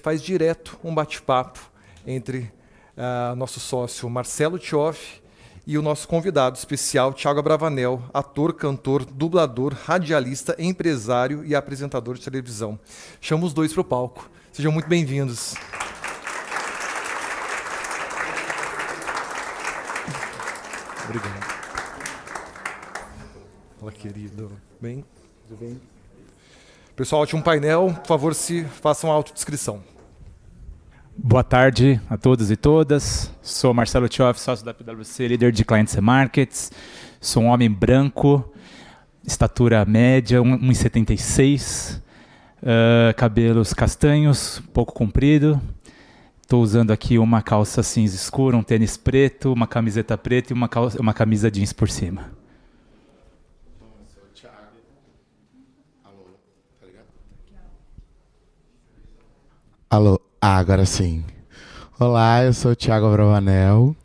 faz direto um bate-papo entre nosso sócio Marcelo Tioff e o nosso convidado especial, Thiago Abravanel, ator, cantor, dublador, radialista, empresário e apresentador de televisão. Chamo os dois para o palco. Sejam muito bem-vindos. Obrigado. Olá, querido. Bem? Tudo bem? Pessoal, tinha um painel. Por favor, se façam a autodescrição. Boa tarde a todos e todas. Sou Marcelo Tioff, sócio da PwC, líder de Clients and Markets. Sou um homem branco, estatura média, 1,76, cabelos castanhos, um pouco comprido. Estou usando aqui uma calça cinza escura, um tênis preto, uma camiseta preta e uma camisa jeans por cima. Eu sou o Thiago. Alô, tá ligado? Alô, agora sim. Olá, eu sou o Thiago Abravanel.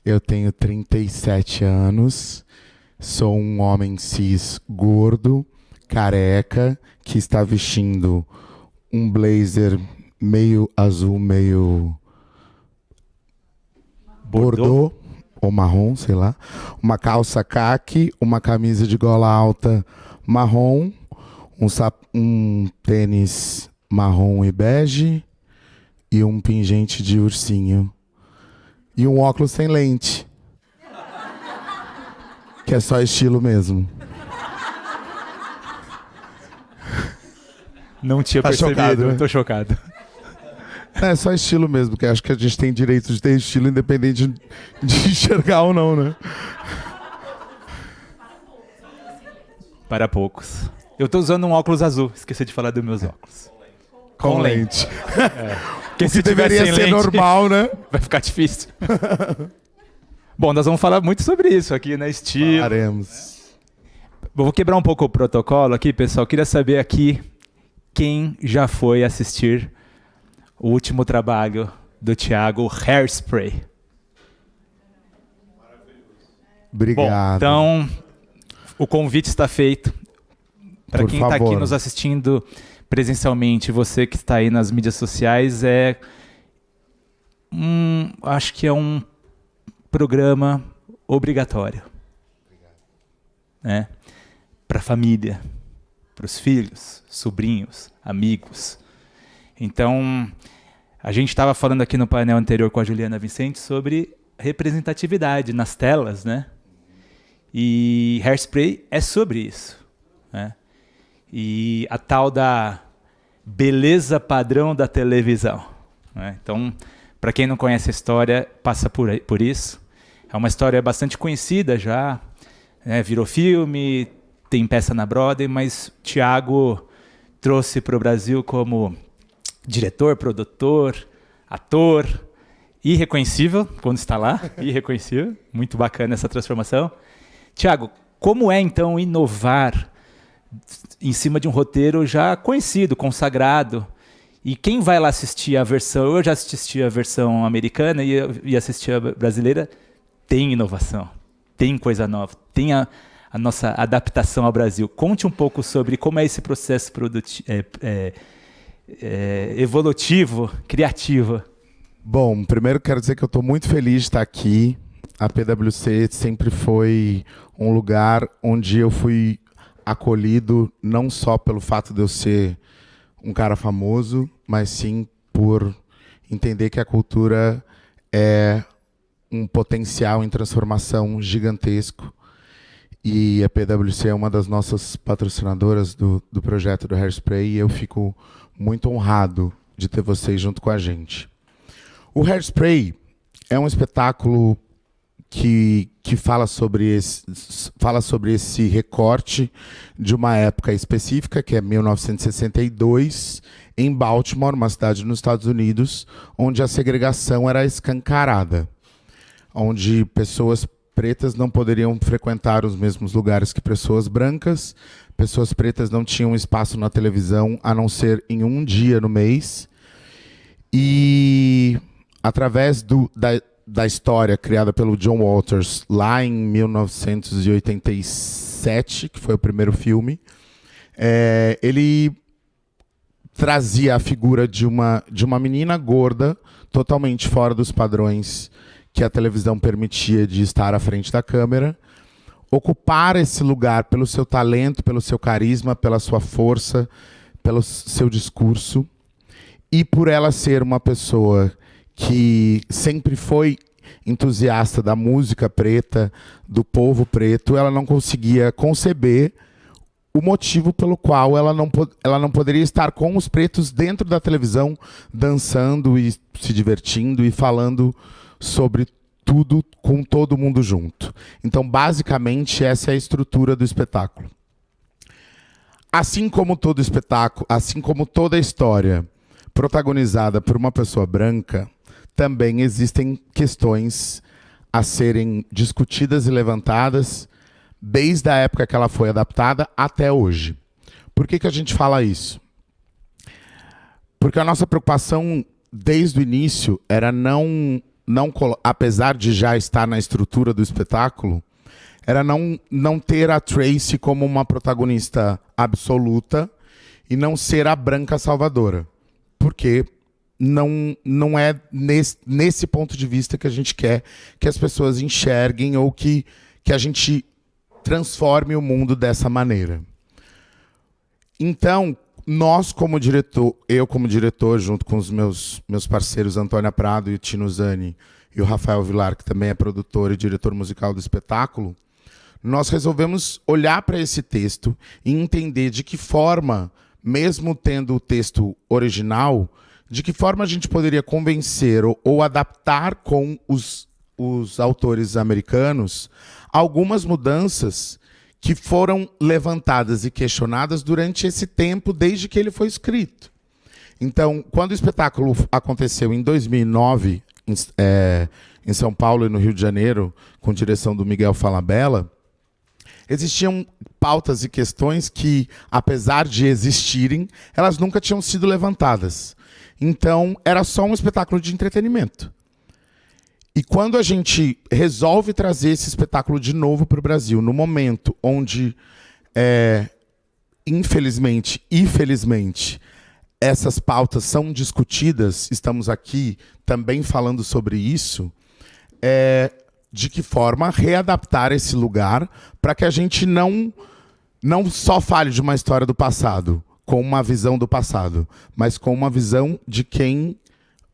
Eu tenho 37 anos. Sou um homem cis gordo, careca, que está vestindo um blazer meio azul, meio bordô ou marrom, sei lá. Uma calça caqui, uma camisa de gola alta marrom, um tênis marrom e bege e um pingente de ursinho. E um óculos sem lente. Que é só estilo mesmo. Não tinha percebido, chocado, né? Tô chocado. É só estilo mesmo, porque acho que a gente tem direito de ter estilo independente de enxergar ou não, né? Para poucos. Eu tô usando um óculos azul, esqueci de falar dos meus óculos. Com lente. Porque Se deveria ser lente, normal, né? vai ficar difícil. Bom, nós vamos falar muito sobre isso aqui, né? Estilo. Faremos. Vou quebrar um pouco o protocolo aqui, pessoal. Queria saber aqui quem já foi assistir o último trabalho do Thiago, Hairspray. Obrigado. Bom, então, o convite está feito. Para quem está aqui nos assistindo presencialmente, você que está aí nas mídias sociais, acho que é um programa obrigatório. Né? Para a família, para os filhos, sobrinhos, amigos. Então, a gente estava falando aqui no painel anterior com a Juliana Vicente sobre representatividade nas telas, né? E Hairspray é sobre isso, né? E a tal da beleza padrão da televisão, né? Então, para quem não conhece a história, passa por isso. É uma história bastante conhecida já, né? Virou filme, tem peça na Broadway, mas Thiago trouxe para o Brasil como diretor, produtor, ator, irreconhecível, quando está lá, irreconhecível. Muito bacana essa transformação. Thiago, como é então inovar em cima de um roteiro já conhecido, consagrado? E quem vai lá assistir a versão, eu já assisti a versão americana e assisti a brasileira, tem inovação, tem coisa nova, tem a nossa adaptação ao Brasil. Conte um pouco sobre como é esse processo evolutivo, criativo. Bom, primeiro quero dizer que eu estou muito feliz de estar aqui. A PwC sempre foi um lugar onde eu fui acolhido, não só pelo fato de eu ser um cara famoso, mas sim por entender que a cultura é um potencial em transformação gigantesco. E a PwC é uma das nossas patrocinadoras do projeto do Hairspray e eu fico muito honrado de ter vocês junto com a gente. O Hairspray é um espetáculo que fala sobre esse recorte de uma época específica, que é 1962, em Baltimore, uma cidade nos Estados Unidos, onde a segregação era escancarada, onde pessoas pretas não poderiam frequentar os mesmos lugares que pessoas brancas, pessoas pretas não tinham espaço na televisão a não ser em um dia no mês. E através da história criada pelo John Waters lá em 1987, que foi o primeiro filme, ele trazia a figura de uma menina gorda, totalmente fora dos padrões que a televisão permitia de estar à frente da câmera, ocupar esse lugar pelo seu talento, pelo seu carisma, pela sua força, pelo seu discurso, e por ela ser uma pessoa que sempre foi entusiasta da música preta, do povo preto, ela não conseguia conceber o motivo pelo qual ela não poderia estar com os pretos dentro da televisão, dançando e se divertindo e falando sobre tudo com todo mundo junto. Então, basicamente, essa é a estrutura do espetáculo. Assim como todo espetáculo, assim como toda história protagonizada por uma pessoa branca, também existem questões a serem discutidas e levantadas desde a época que ela foi adaptada até hoje. Por que a gente fala isso? Porque a nossa preocupação desde o início era apesar de já estar na estrutura do espetáculo, era não ter a Tracy como uma protagonista absoluta e não ser a branca salvadora. Porque não é nesse ponto de vista que a gente quer que as pessoas enxerguem ou que a gente transforme o mundo dessa maneira. Então, nós como diretor, eu como diretor, junto com os meus parceiros Antônia Prado e Tino Zani e o Rafael Vilar, que também é produtor e diretor musical do espetáculo, nós resolvemos olhar para esse texto e entender de que forma, mesmo tendo o texto original, de que forma a gente poderia convencer ou adaptar com os autores americanos algumas mudanças que foram levantadas e questionadas durante esse tempo, desde que ele foi escrito. Então, quando o espetáculo aconteceu em 2009, em São Paulo e no Rio de Janeiro, com direção do Miguel Falabella, existiam pautas e questões que, apesar de existirem, elas nunca tinham sido levantadas. Então, era só um espetáculo de entretenimento. E quando a gente resolve trazer esse espetáculo de novo para o Brasil, no momento onde, infelizmente e felizmente, essas pautas são discutidas, estamos aqui também falando sobre isso, de que forma readaptar esse lugar para que a gente não só fale de uma história do passado, com uma visão do passado, mas com uma visão de quem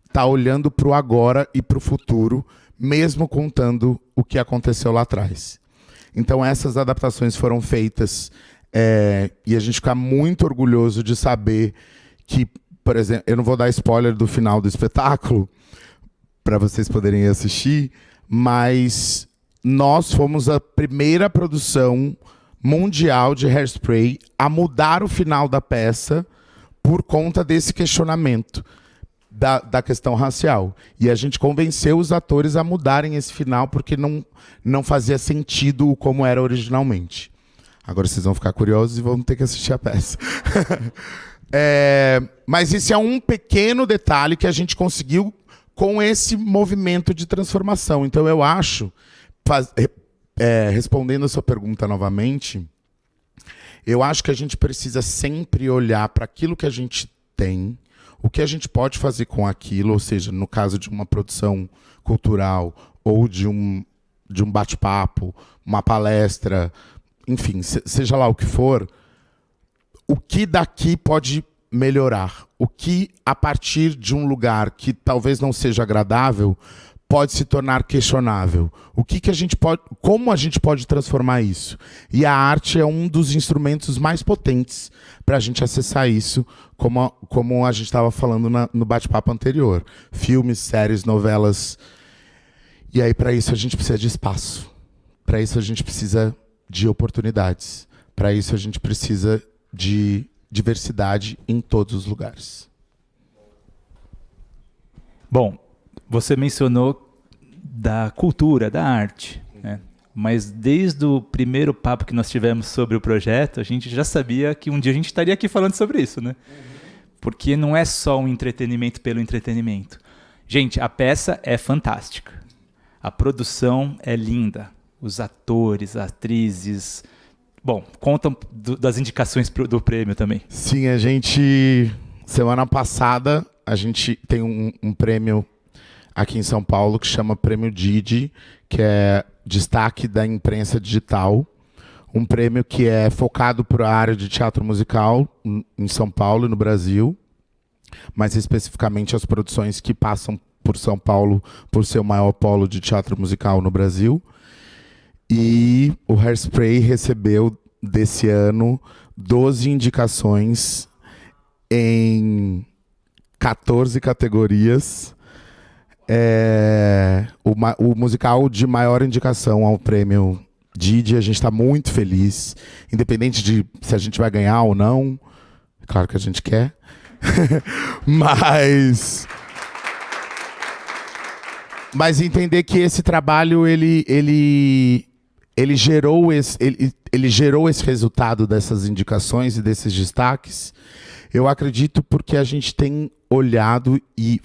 está olhando para o agora e para o futuro, mesmo contando o que aconteceu lá atrás. Então, essas adaptações foram feitas e a gente fica muito orgulhoso de saber que, por exemplo, eu não vou dar spoiler do final do espetáculo, para vocês poderem assistir, mas nós fomos a primeira produção mundial de Hairspray a mudar o final da peça por conta desse questionamento da questão racial. E a gente convenceu os atores a mudarem esse final porque não fazia sentido como era originalmente. Agora vocês vão ficar curiosos e vão ter que assistir a peça. Mas esse é um pequeno detalhe que a gente conseguiu com esse movimento de transformação. Então eu acho, respondendo a sua pergunta novamente, eu acho que a gente precisa sempre olhar para aquilo que a gente tem, o que a gente pode fazer com aquilo, ou seja, no caso de uma produção cultural ou de um bate-papo, uma palestra, enfim, seja lá o que for, o que daqui pode melhorar, o que a partir de um lugar que talvez não seja agradável pode se tornar questionável. O que a gente pode, como a gente pode transformar isso? E a arte é um dos instrumentos mais potentes para a gente acessar isso, como a gente estava falando no bate-papo anterior. Filmes, séries, novelas. E aí, para isso, a gente precisa de espaço. Para isso, a gente precisa de oportunidades. Para isso, a gente precisa de diversidade em todos os lugares. Bom, você mencionou da cultura, da arte, né? Mas desde o primeiro papo que nós tivemos sobre o projeto, a gente já sabia que um dia a gente estaria aqui falando sobre isso, né? Porque não é só um entretenimento pelo entretenimento. Gente, a peça é fantástica. A produção é linda. Os atores, atrizes... Bom, contam das indicações do prêmio também. Sim, a gente semana passada a gente tem um prêmio aqui em São Paulo que chama Prêmio Didi, que é destaque da imprensa digital. Um prêmio que é focado para a área de teatro musical em São Paulo e no Brasil, mais especificamente as produções que passam por São Paulo por ser o maior polo de teatro musical no Brasil. E o Hairspray recebeu, desse ano, 12 indicações em 14 categorias. O musical de maior indicação ao prêmio Didi, a gente está muito feliz, independente de se a gente vai ganhar ou não. Claro que a gente quer. Mas entender que esse trabalho ele gerou esse resultado dessas indicações e desses destaques. Eu acredito porque a gente tem olhado e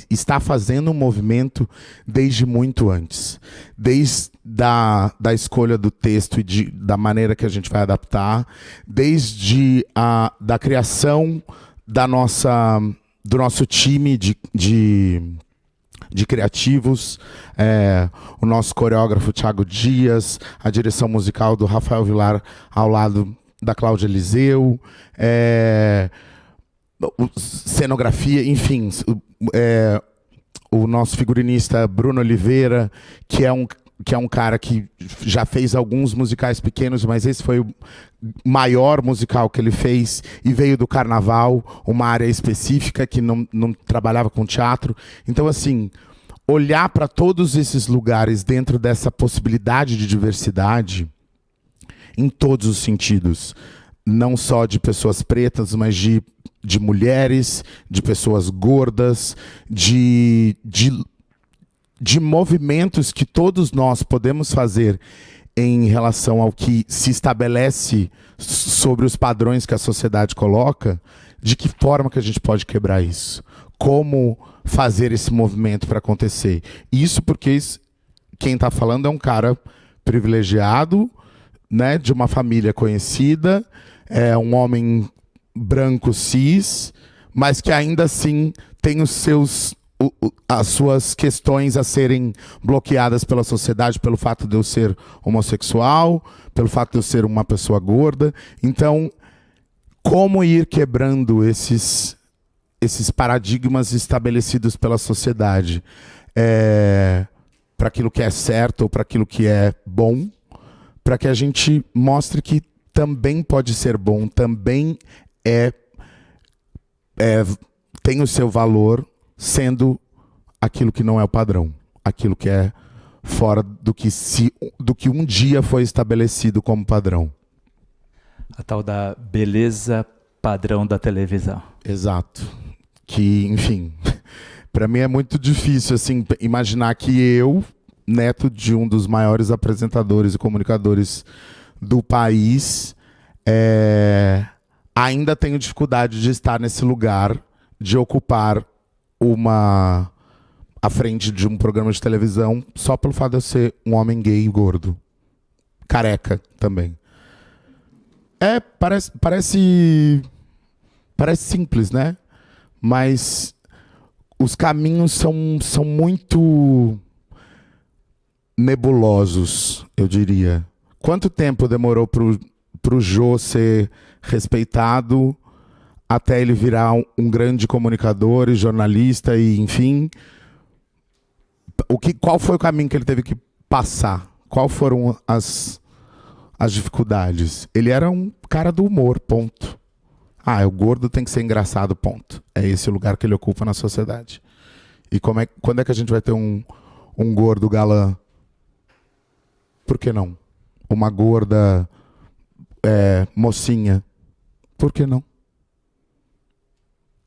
está fazendo um movimento desde muito antes. Desde da escolha do texto e da maneira que a gente vai adaptar, desde da criação do nosso time de criativos, o nosso coreógrafo Thiago Dias, a direção musical do Rafael Vilar ao lado da Cláudia Eliseu, cenografia, enfim, o nosso figurinista Bruno Oliveira, que é um cara que já fez alguns musicais pequenos, mas esse foi o maior musical que ele fez e veio do carnaval, uma área específica que não trabalhava com teatro. Então, assim, olhar para todos esses lugares dentro dessa possibilidade de diversidade em todos os sentidos, não só de pessoas pretas, mas de mulheres, de pessoas gordas, de movimentos que todos nós podemos fazer em relação ao que se estabelece sobre os padrões que a sociedade coloca, de que forma que a gente pode quebrar isso? Como fazer esse movimento para acontecer? Isso porque quem está falando é um cara privilegiado, né, de uma família conhecida, é um homem branco cis, mas que ainda assim tem as suas questões a serem bloqueadas pela sociedade pelo fato de eu ser homossexual, pelo fato de eu ser uma pessoa gorda. Então, como ir quebrando esses paradigmas estabelecidos pela sociedade para aquilo que é certo ou para aquilo que é bom, para que a gente mostre que também pode ser bom, também tem o seu valor, sendo aquilo que não é o padrão, aquilo que é fora do que um dia foi estabelecido como padrão. A tal da beleza padrão da televisão. Exato. Que, enfim, para mim é muito difícil assim imaginar que eu, neto de um dos maiores apresentadores e comunicadores do país, ainda tenho dificuldade de estar nesse lugar, de ocupar à frente de um programa de televisão só pelo fato de eu ser um homem gay e gordo. Careca também. Parece simples, né? Mas os caminhos são muito nebulosos, eu diria. Quanto tempo demorou pro Jô ser respeitado até ele virar um grande comunicador e jornalista e, enfim... Qual foi o caminho que ele teve que passar? Quais foram as dificuldades? Ele era um cara do humor, ponto. O gordo tem que ser engraçado, ponto. É esse o lugar que ele ocupa na sociedade. E quando é que a gente vai ter um gordo galã? Por que não? Uma gorda mocinha? Por que não?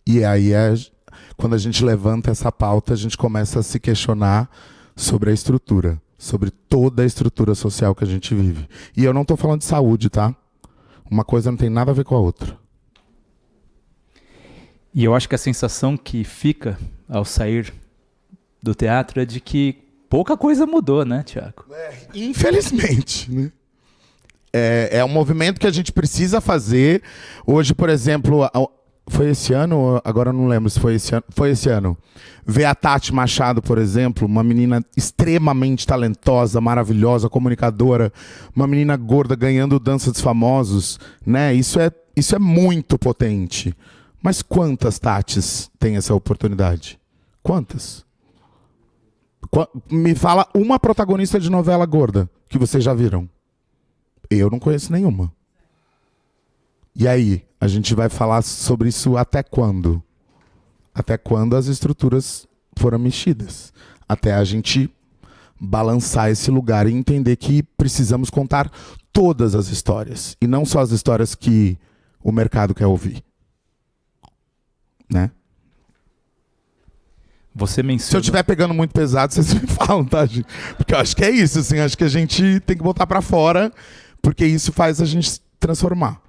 E aí quando a gente levanta essa pauta, a gente começa a se questionar sobre a estrutura, sobre toda a estrutura social que a gente vive. E eu não estou falando de saúde, tá? Uma coisa não tem nada a ver com a outra. E eu acho que a sensação que fica ao sair do teatro é de que pouca coisa mudou, né, Thiago? Infelizmente, né? É um movimento que a gente precisa fazer. Hoje, por exemplo, Foi esse ano? Agora eu não lembro se foi esse ano. Foi esse ano. Ver a Tati Machado, por exemplo, uma menina extremamente talentosa, maravilhosa, comunicadora, uma menina gorda ganhando Dança dos Famosos, né? Isso é muito potente. Mas quantas Tatis têm essa oportunidade? Quantas? Me fala uma protagonista de novela gorda que vocês já viram. Eu não conheço nenhuma. E aí, a gente vai falar sobre isso até quando? Até quando as estruturas foram mexidas? Até a gente balançar esse lugar e entender que precisamos contar todas as histórias. E não só as histórias que o mercado quer ouvir. Né? Você menciona... Se eu estiver pegando muito pesado, vocês me falam, tá, gente? Porque eu acho que é isso, assim, acho que a gente tem que botar pra fora, porque isso faz a gente transformar.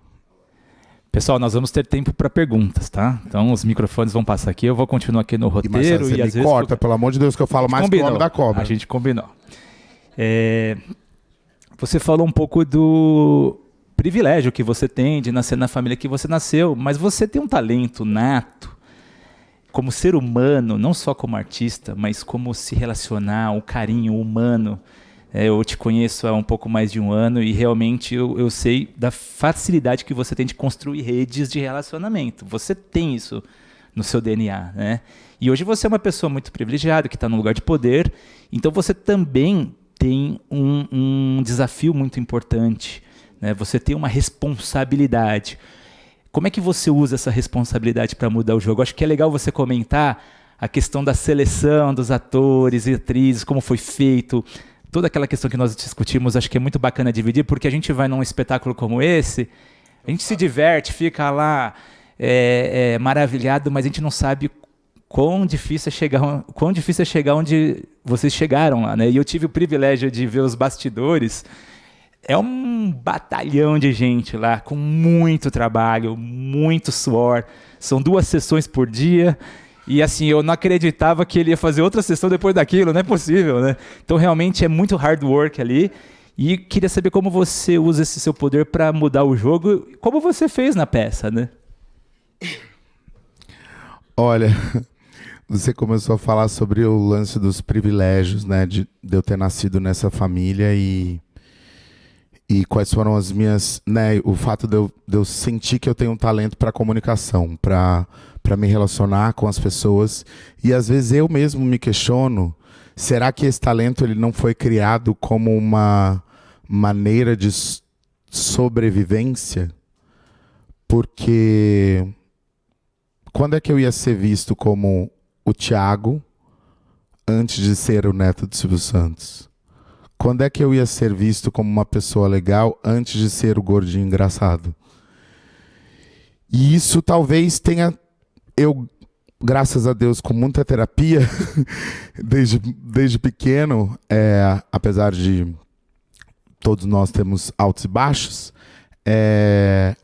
Pessoal, nós vamos ter tempo para perguntas, tá? Então os microfones vão passar aqui, eu vou continuar aqui no roteiro. Marcelo, você e às me vezes corta, pelo amor de Deus, que eu falo mais que o homem da cobra. A gente combinou. Você falou um pouco do privilégio que você tem de nascer na família que você nasceu, mas você tem um talento nato como ser humano, não só como artista, mas como se relacionar, o carinho humano. Eu te conheço há um pouco mais de um ano e realmente eu sei da facilidade que você tem de construir redes de relacionamento. Você tem isso no seu DNA, né? E hoje você é uma pessoa muito privilegiada, que está num lugar de poder, então você também tem um desafio muito importante, né? Você tem uma responsabilidade. Como é que você usa essa responsabilidade para mudar o jogo? Acho que é legal você comentar a questão da seleção dos atores e atrizes, como foi feito, toda aquela questão que nós discutimos. Acho que é muito bacana dividir, porque a gente vai num espetáculo como esse, a gente se diverte, fica lá maravilhado, mas a gente não sabe quão difícil é chegar onde vocês chegaram lá, né? E eu tive o privilégio de ver os bastidores. É um batalhão de gente lá, com muito trabalho, muito suor. São 2 sessões por dia. E assim, eu não acreditava que ele ia fazer outra sessão depois daquilo, não é possível, né? Então realmente é muito hard work ali. E queria saber como você usa esse seu poder para mudar o jogo, como você fez na peça, né? Olha, você começou a falar sobre o lance dos privilégios, né? De eu ter nascido nessa família e quais foram as minhas, né, o fato de eu sentir que eu tenho um talento para comunicação, para me relacionar com as pessoas. E às vezes eu mesmo me questiono, será que esse talento ele não foi criado como uma maneira de sobrevivência? Porque quando é que eu ia ser visto como o Thiago antes de ser o neto do Silvio Santos? Quando é que eu ia ser visto como uma pessoa legal antes de ser o gordinho engraçado? E isso talvez tenha... Eu, graças a Deus, com muita terapia, desde pequeno, apesar de todos nós temos altos e baixos,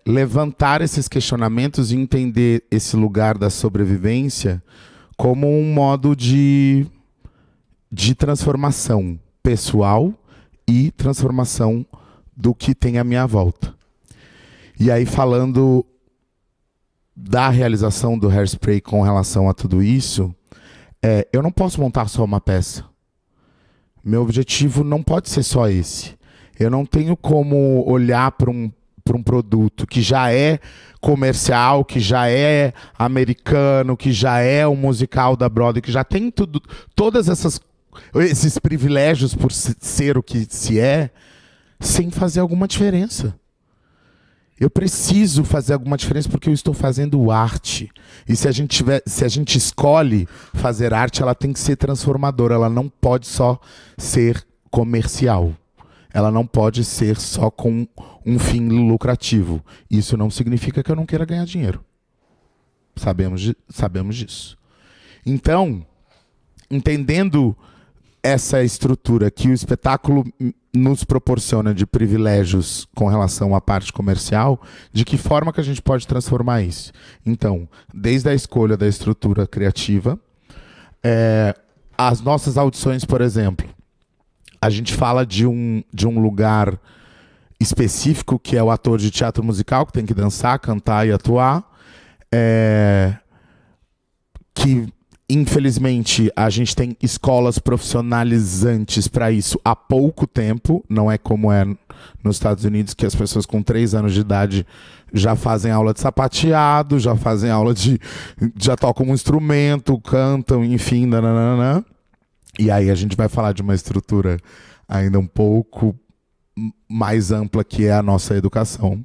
levantar esses questionamentos e entender esse lugar da sobrevivência como um modo de transformação pessoal e transformação do que tem à minha volta. E aí, falando da realização do Hairspray com relação a tudo isso, eu não posso montar só uma peça. Meu objetivo não pode ser só esse. Eu não tenho como olhar para um produto que já é comercial, que já é americano, que já é um musical da Broadway, que já tem todas esses privilégios por ser o que se é, sem fazer alguma diferença. Eu preciso fazer alguma diferença porque eu estou fazendo arte. E se a gente escolhe fazer arte, ela tem que ser transformadora. Ela não pode só ser comercial. Ela não pode ser só com um fim lucrativo. Isso não significa que eu não queira ganhar dinheiro. Sabemos disso. Então, entendendo essa estrutura que o espetáculo nos proporciona de privilégios com relação à parte comercial, de que forma que a gente pode transformar isso? Então, desde a escolha da estrutura criativa, as nossas audições, por exemplo, a gente fala de um lugar específico, que é o ator de teatro musical, que tem que dançar, cantar e atuar. que infelizmente a gente tem escolas profissionalizantes para isso há pouco tempo, não é como é nos Estados Unidos, que as pessoas com 3 anos de idade já fazem aula de sapateado, já fazem aula já tocam um instrumento, cantam, enfim, nananana. E aí a gente vai falar de uma estrutura ainda um pouco mais ampla, que é a nossa educação.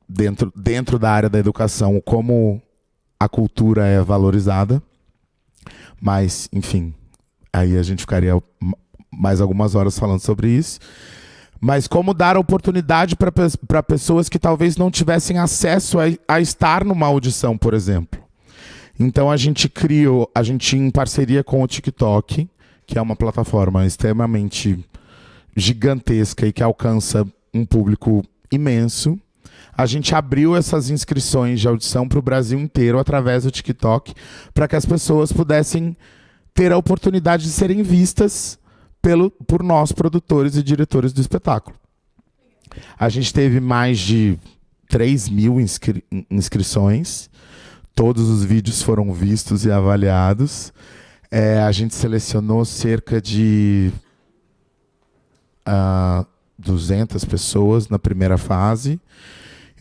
Dentro da área da educação, como a cultura é valorizada. Mas, enfim, aí a gente ficaria mais algumas horas falando sobre isso. Mas como dar oportunidade para pessoas que talvez não tivessem acesso a estar numa audição, por exemplo. Então a gente em parceria com o TikTok, que é uma plataforma extremamente gigantesca e que alcança um público imenso, a gente abriu essas inscrições de audição para o Brasil inteiro através do TikTok, para que as pessoas pudessem ter a oportunidade de serem vistas por nós, produtores e diretores do espetáculo. A gente teve mais de 3.000 inscrições, todos os vídeos foram vistos e avaliados. A gente selecionou cerca de 200 pessoas na primeira fase.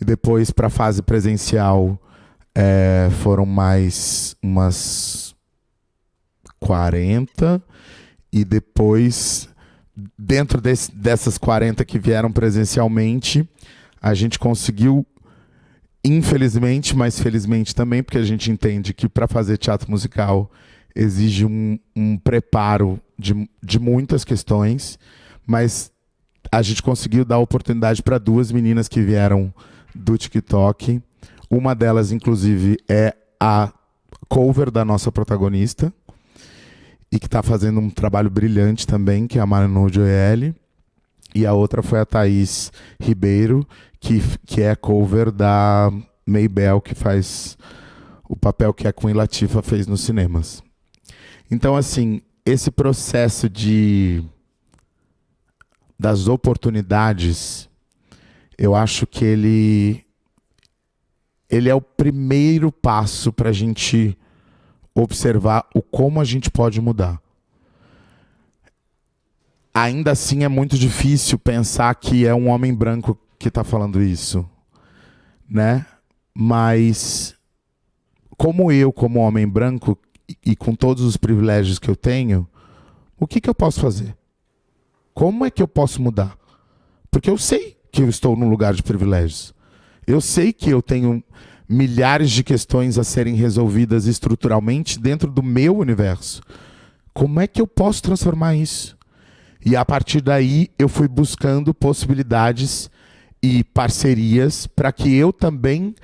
E depois, para a fase presencial, foram mais umas 40. E depois, dentro dessas 40 que vieram presencialmente, a gente conseguiu, infelizmente, mas felizmente também, porque a gente entende que para fazer teatro musical exige um preparo de muitas questões, mas a gente conseguiu dar oportunidade para 2 meninas que vieram do TikTok. Uma delas, inclusive, é a cover da nossa protagonista e que está fazendo um trabalho brilhante também, que é a Manu Joel. E a outra foi a Thaís Ribeiro, que é cover da Maybell, que faz o papel que a Queen Latifah fez nos cinemas. Então, assim, esse processo das oportunidades, eu acho que ele é o primeiro passo para a gente observar como a gente pode mudar. Ainda assim, é muito difícil pensar que é um homem branco que está falando isso, né? Mas, como homem branco, e com todos os privilégios que eu tenho, o que eu posso fazer? Como é que eu posso mudar? Porque eu sei que eu estou num lugar de privilégios. Eu sei que eu tenho milhares de questões a serem resolvidas estruturalmente dentro do meu universo. Como é que eu posso transformar isso? E a partir daí eu fui buscando possibilidades e parcerias para que eu também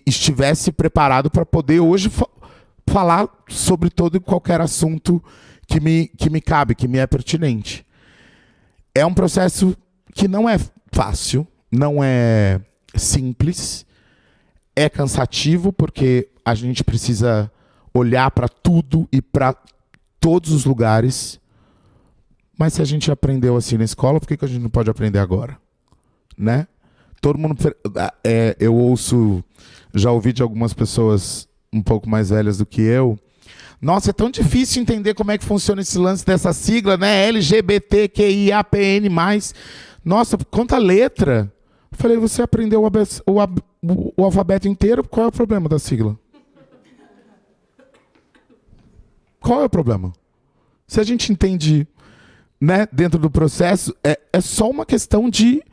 estivesse preparado para poder hoje falar sobre todo e qualquer assunto que me cabe, que me é pertinente. É um processo que não é fácil, não é simples, é cansativo, porque a gente precisa olhar para tudo e para todos os lugares. Mas se a gente aprendeu assim na escola, por que a gente não pode aprender agora? Né? Todo mundo... eu já ouvi de algumas pessoas um pouco mais velhas do que eu. Nossa, é tão difícil entender como é que funciona esse lance dessa sigla, né? LGBTQIAPN+. Nossa, quanta letra! Eu falei, você aprendeu o alfabeto inteiro, qual é o problema da sigla? Qual é o problema? Se a gente entende, né, dentro do processo, é só uma questão de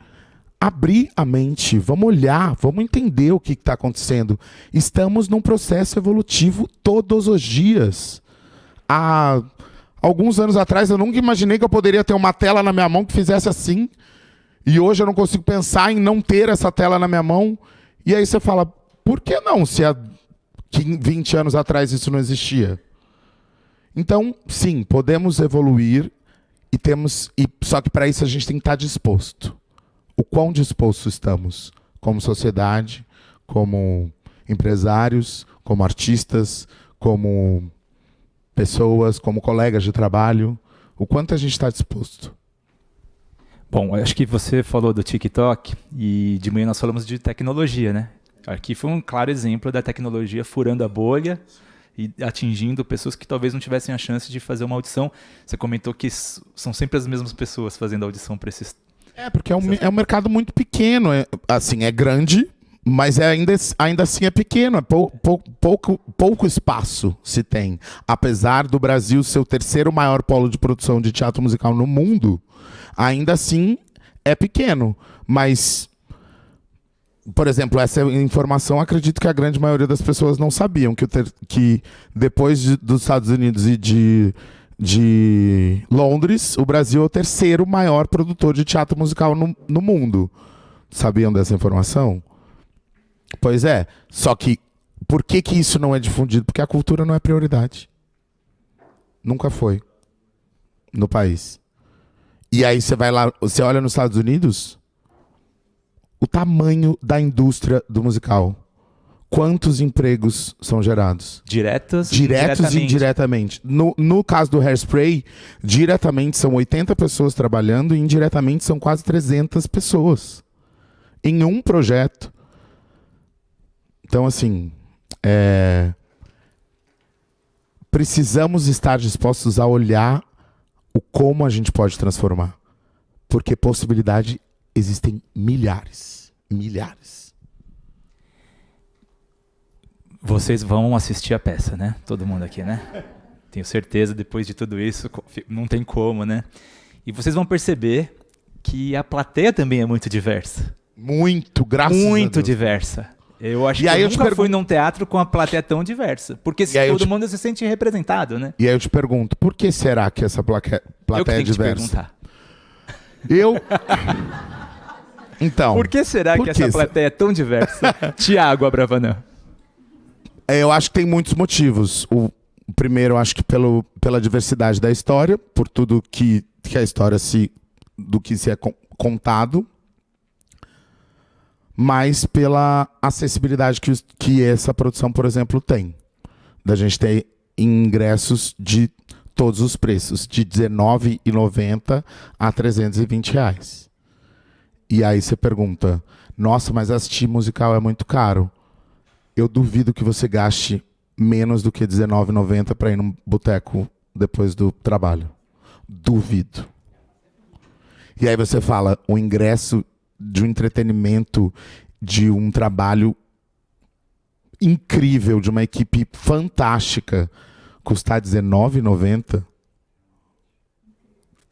abrir a mente, vamos olhar, vamos entender o que está acontecendo. Estamos num processo evolutivo todos os dias. Há alguns anos atrás eu nunca imaginei que eu poderia ter uma tela na minha mão que fizesse assim. E hoje eu não consigo pensar em não ter essa tela na minha mão. E aí você fala, por que não? Se há 20 anos atrás isso não existia. Então, sim, podemos evoluir só que para isso a gente tem que estar disposto. O quão disposto estamos como sociedade, como empresários, como artistas, como pessoas, como colegas de trabalho. O quanto a gente está disposto. Bom, acho que você falou do TikTok e de manhã nós falamos de tecnologia, né? Aqui foi um claro exemplo da tecnologia furando a bolha e atingindo pessoas que talvez não tivessem a chance de fazer uma audição. Você comentou que são sempre as mesmas pessoas fazendo audição para esses... Porque é um mercado muito pequeno. Assim, é grande, mas ainda assim é pequeno. É pouco espaço se tem. Apesar do Brasil ser o terceiro maior polo de produção de teatro musical no mundo, ainda assim é pequeno. Mas, por exemplo, essa informação, acredito que a grande maioria das pessoas não sabiam, que depois dos Estados Unidos e de Londres, o Brasil é o terceiro maior produtor de teatro musical no mundo. Sabiam dessa informação? Pois é. Só que, por que isso não é difundido? Porque a cultura não é prioridade. Nunca foi. No país. E aí você vai lá, você olha nos Estados Unidos, o tamanho da indústria do musical. Quantos empregos são gerados? Diretos e indiretamente. No caso do Hairspray, diretamente são 80 pessoas trabalhando e indiretamente são quase 300 pessoas. Em um projeto. Então, assim, precisamos estar dispostos a olhar o como a gente pode transformar. Porque possibilidade existem milhares. Milhares. Vocês vão assistir a peça, né? Todo mundo aqui, né? Tenho certeza, depois de tudo isso, não tem como, né? E vocês vão perceber que a plateia também é muito diversa. Muito, graças a Deus. Muito diversa. Eu acho que eu nunca fui num teatro com a plateia tão diversa. Porque todo mundo se sente representado, né? E aí eu te pergunto, por que será que essa plateia é diversa? Eu... Então... Por que será que essa plateia é tão diversa? Tiago Abravanel. Eu acho que tem muitos motivos. O primeiro, eu acho que pela diversidade da história, por tudo que a história do que se é contado, mas pela acessibilidade que essa produção, por exemplo, tem. Da gente ter ingressos de todos os preços, de R$19,90 a R$320. E aí você pergunta, nossa, mas assistir musical é muito caro. Eu duvido que você gaste menos do que R$19,90 para ir num boteco depois do trabalho. Duvido. E aí você fala, o ingresso de um entretenimento, de um trabalho incrível, de uma equipe fantástica, custar R$19,90,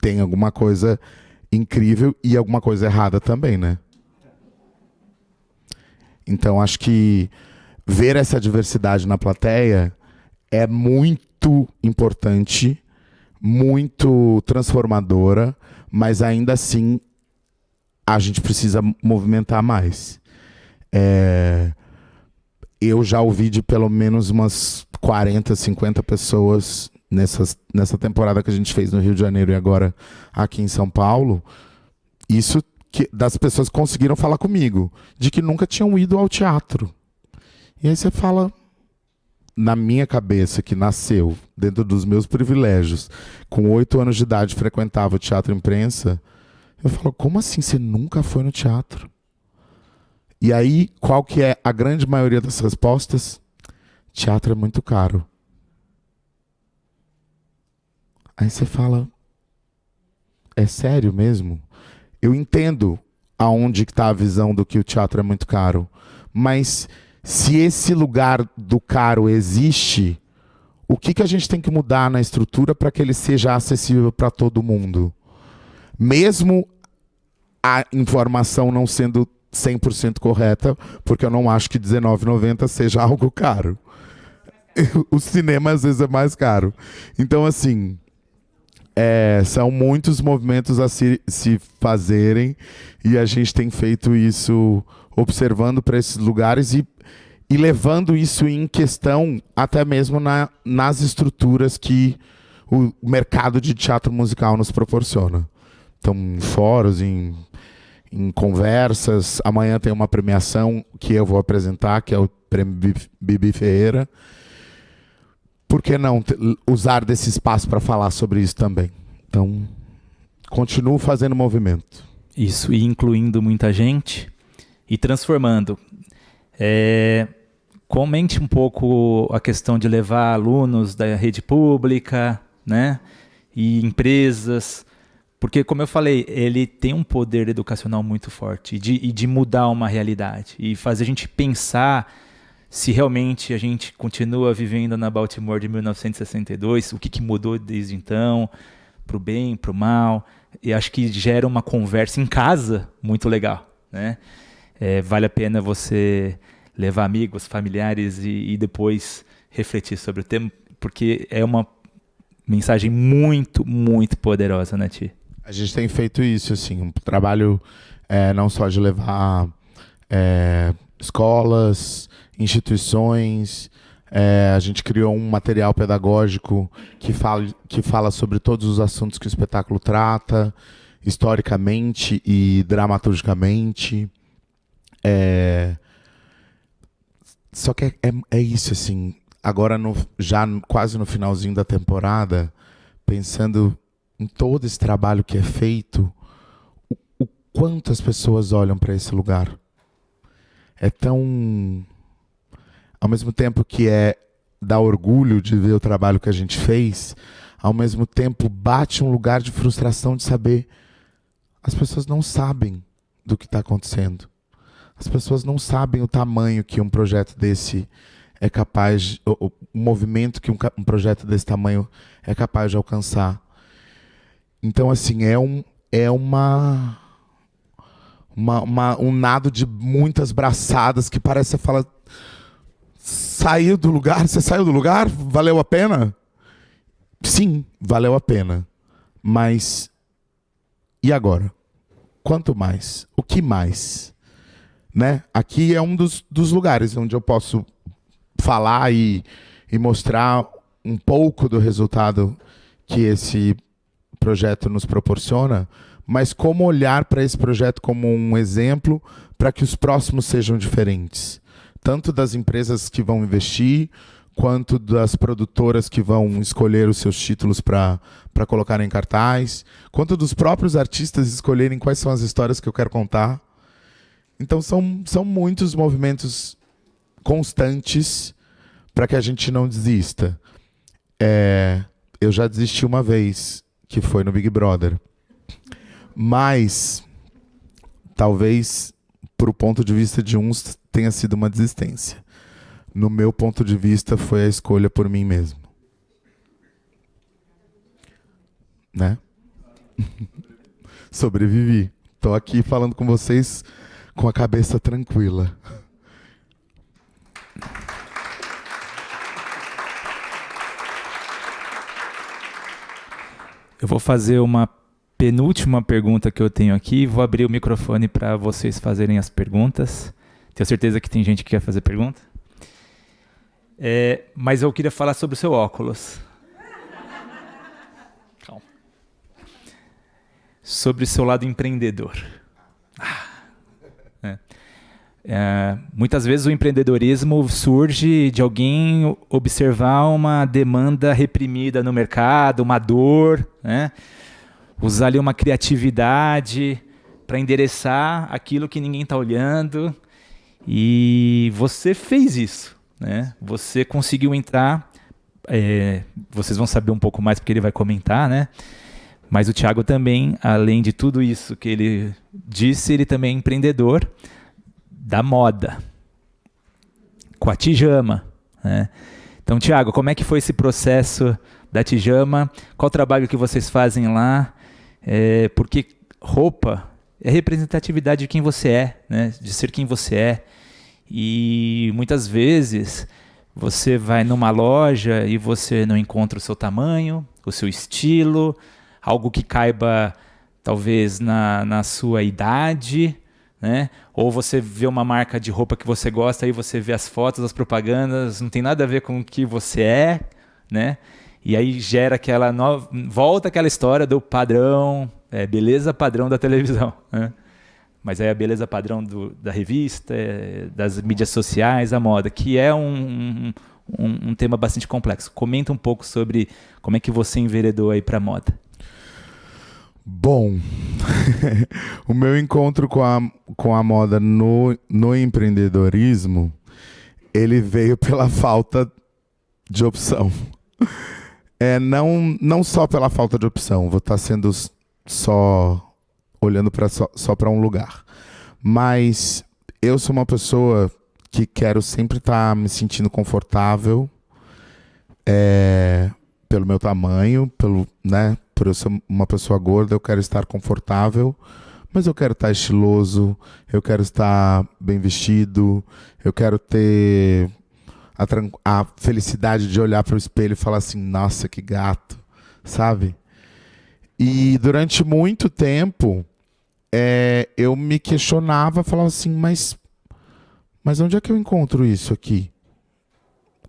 tem alguma coisa incrível e alguma coisa errada também, né? Então, acho que ver essa diversidade na plateia é muito importante, muito transformadora, mas ainda assim a gente precisa movimentar mais. Eu já ouvi de pelo menos umas 40, 50 pessoas nessa temporada que a gente fez no Rio de Janeiro e agora aqui em São Paulo, isso das pessoas que conseguiram falar comigo, de que nunca tinham ido ao teatro. E aí você fala, na minha cabeça, que nasceu dentro dos meus privilégios, com 8 anos de idade frequentava o Teatro Imprensa, eu falo, como assim você nunca foi no teatro? E aí, qual que é a grande maioria das respostas? Teatro é muito caro. Aí você fala, é sério mesmo? Eu entendo aonde está a visão do que o teatro é muito caro, mas se esse lugar do caro existe, o que a gente tem que mudar na estrutura para que ele seja acessível para todo mundo? Mesmo a informação não sendo 100% correta, porque eu não acho que R$19,90 seja algo caro. O cinema às vezes é mais caro. Então, assim, são muitos movimentos a se fazerem e a gente tem feito isso observando para esses lugares e levando isso em questão até mesmo nas estruturas que o mercado de teatro musical nos proporciona. Então, em fóruns, em conversas. Amanhã tem uma premiação que eu vou apresentar, que é o Prêmio Bibi Ferreira. Por que não usar desse espaço para falar sobre isso também? Então, continuo fazendo movimento. Isso, e incluindo muita gente e transformando. Comente um pouco a questão de levar alunos da rede pública, né, e empresas, porque, como eu falei, ele tem um poder educacional muito forte e de mudar uma realidade e fazer a gente pensar se realmente a gente continua vivendo na Baltimore de 1962, o que mudou desde então, para o bem, para o mal. E acho que gera uma conversa em casa muito legal, né? Vale a pena você levar amigos, familiares e depois refletir sobre o tema, porque é uma mensagem muito, muito poderosa, né, Ti? A gente tem feito isso, assim, um trabalho não só de levar escolas, instituições, a gente criou um material pedagógico que fala sobre todos os assuntos que o espetáculo trata, historicamente e dramaturgicamente. Só que é isso, assim, agora já quase no finalzinho da temporada, pensando em todo esse trabalho que é feito, o quanto as pessoas olham para esse lugar. É tão... Ao mesmo tempo que dá orgulho de ver o trabalho que a gente fez, ao mesmo tempo bate um lugar de frustração de saber as pessoas não sabem do que está acontecendo. As pessoas não sabem o tamanho que um projeto desse é capaz, o movimento que um projeto desse tamanho é capaz de alcançar. Então, assim, um nado de muitas braçadas que parece que você fala, saiu do lugar? Você saiu do lugar? Valeu a pena? Sim, valeu a pena. Mas, e agora? Quanto mais? O que mais? Né? Aqui é um dos lugares onde eu posso falar e mostrar um pouco do resultado que esse projeto nos proporciona, mas como olhar para esse projeto como um exemplo para que os próximos sejam diferentes. Tanto das empresas que vão investir, quanto das produtoras que vão escolher os seus títulos para colocar em cartaz, quanto dos próprios artistas escolherem quais são as histórias que eu quero contar. Então são muitos movimentos constantes para que a gente não desista. Eu já desisti uma vez, que foi no Big Brother. Mas, talvez, pro ponto de vista de uns, tenha sido uma desistência. No meu ponto de vista, foi a escolha por mim mesmo. Né? Sobrevivi. Tô aqui falando com vocês com a cabeça tranquila. Eu vou fazer uma penúltima pergunta que eu tenho aqui. Vou abrir o microfone para vocês fazerem as perguntas. Tenho certeza que tem gente que quer fazer pergunta. Mas eu queria falar sobre o seu óculos. Calma. Sobre o seu lado empreendedor. Muitas vezes o empreendedorismo surge de alguém observar uma demanda reprimida no mercado, uma dor, né? Usar ali uma criatividade para endereçar aquilo que ninguém está olhando. E você fez isso, né? Você conseguiu entrar, vocês vão saber um pouco mais porque ele vai comentar, né? Mas o Thiago também, além de tudo isso que ele disse, ele também é empreendedor da moda, com a Tijama, né? Então, Thiago, como é que foi esse processo da Tijama? Qual o trabalho que vocês fazem lá? Porque roupa é representatividade de quem você é, né? De ser quem você é. E muitas vezes você vai numa loja e você não encontra o seu tamanho, o seu estilo, algo que caiba talvez na sua idade, né? Ou você vê uma marca de roupa que você gosta e você vê as fotos, as propagandas, não tem nada a ver com o que você é, né? E aí gera volta aquela história do padrão, beleza padrão da televisão, né? Mas aí a beleza padrão da revista, das mídias sociais, a moda, que é um tema bastante complexo. Comenta um pouco sobre como é que você enveredou aí para a moda. Bom, o meu encontro com a moda no empreendedorismo, ele veio pela falta de opção. Não só pela falta de opção, vou estar sendo só olhando só para um lugar. Mas eu sou uma pessoa que quero sempre estar me sentindo confortável, pelo meu tamanho, por eu ser uma pessoa gorda, eu quero estar confortável, mas eu quero estar estiloso, eu quero estar bem vestido, eu quero ter a felicidade de olhar para o espelho e falar assim, nossa, que gato, sabe? E durante muito tempo, eu me questionava, falava assim, mas onde é que eu encontro isso aqui?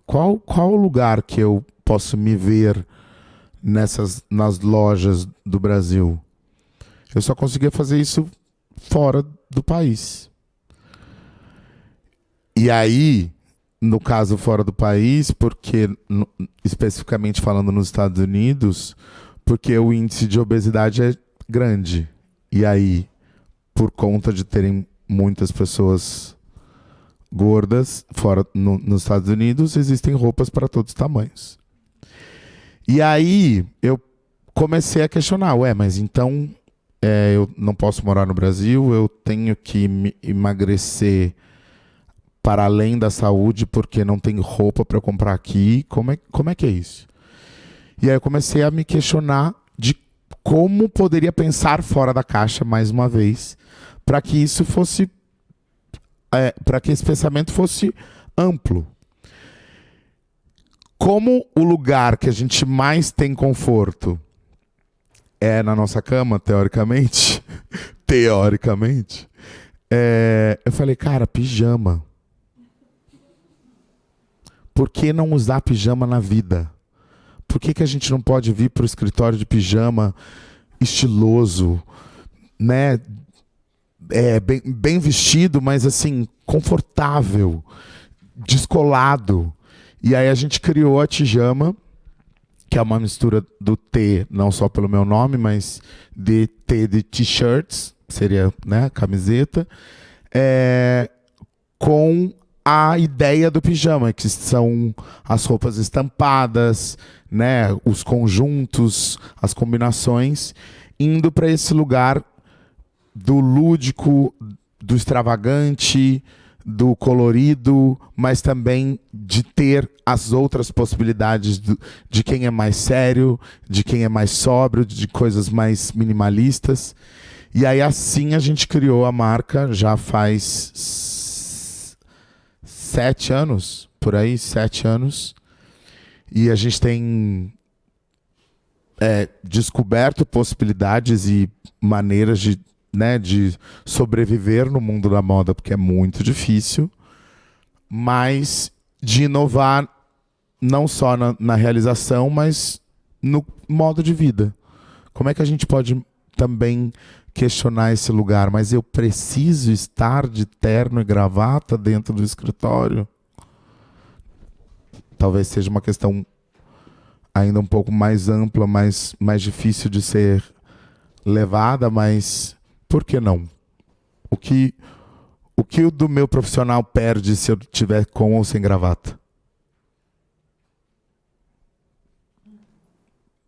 Qual o lugar que eu posso me ver nas lojas do Brasil? Eu só conseguia fazer isso fora do país. E aí, no caso fora do país, porque especificamente falando nos Estados Unidos, porque o índice de obesidade é grande. E aí, por conta de terem muitas pessoas gordas fora nos Estados Unidos, existem roupas para todos os tamanhos. E aí eu comecei a questionar, mas então eu não posso morar no Brasil, eu tenho que emagrecer para além da saúde porque não tem roupa para comprar aqui, como é que é isso? E aí eu comecei a me questionar de como poderia pensar fora da caixa mais uma vez, para que isso fosse para que esse pensamento fosse amplo. Como o lugar que a gente mais tem conforto é na nossa cama, teoricamente, eu falei, cara, pijama. Por que não usar pijama na vida? Por que a gente não pode vir para o escritório de pijama estiloso, né? Bem vestido, mas assim, confortável, descolado. E aí a gente criou a Tijama, que é uma mistura do T, não só pelo meu nome, mas de T de t-shirts, seria, né, camiseta, com a ideia do pijama, que são as roupas estampadas, né, os conjuntos, as combinações, indo para esse lugar do lúdico, do extravagante, do colorido, mas também de ter as outras possibilidades de quem é mais sério, de quem é mais sóbrio, de coisas mais minimalistas. E aí assim a gente criou a marca, já faz 7 anos, por aí, 7 anos. E a gente tem descoberto possibilidades e maneiras de sobreviver no mundo da moda, porque é muito difícil, mas de inovar não só na realização, mas no modo de vida. Como é que a gente pode também questionar esse lugar? Mas eu preciso estar de terno e gravata dentro do escritório? Talvez seja uma questão ainda um pouco mais ampla, mais difícil de ser levada, mas por que não? O que o do meu profissional perde se eu tiver com ou sem gravata?